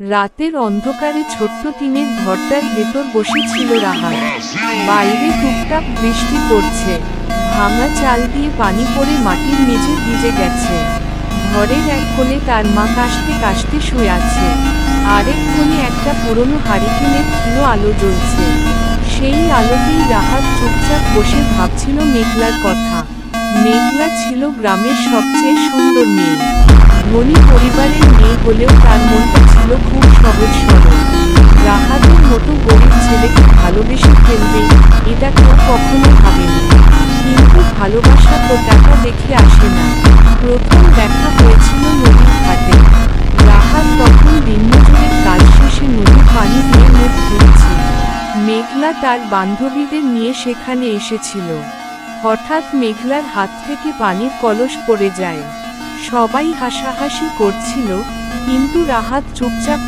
রাতের অন্ধকারে ছোট্ট টিনের ঘরটার ভেতর বসেছিল রাহাত। বাইরে টুকটাক বৃষ্টি পড়ছে, ভাঙা চাল দিয়ে পানি পড়ে মাটির মেঝে ভিজে গেছে। ঘরের এক কোণে তার মা কাশতে কাশতে শুয়ে আছে, আরেক কোণে একটা পুরনো হারিকেনের ক্ষীণ আলো জ্বলছে। সেই আলোতেই রাহাত চুপচাপ বসে ভাবছিল মেঘলার কথা। মেঘলা ছিল গ্রামের সবচেয়ে সুন্দর মেয়ে, ধনী পরিবারের মেয়ে হলেও তার মনটা ছিল খুব সহজ সরল। রাহাতের মতো গরিব ছেলেকে ভালোবেসে ফেলবে, এটা কেউ কখনো ভাবেনি। কিন্তু ভালোবাসা তো টাকা দেখে আসে না। প্রথম দেখা হয়েছিল নদীর ঘাটে। রাহাত তখন দিনমজুরের কাজ শেষে নদীর পানি দিয়ে মুখ ধুচ্ছে। মেঘলা তার বান্ধবীদের নিয়ে সেখানে এসেছিল। হঠাৎ মেঘলার হাত থেকে পানির কলস পড়ে যায়। সবাই হাসাহাসি করছিল, কিন্তু রাহাত চুপচাপ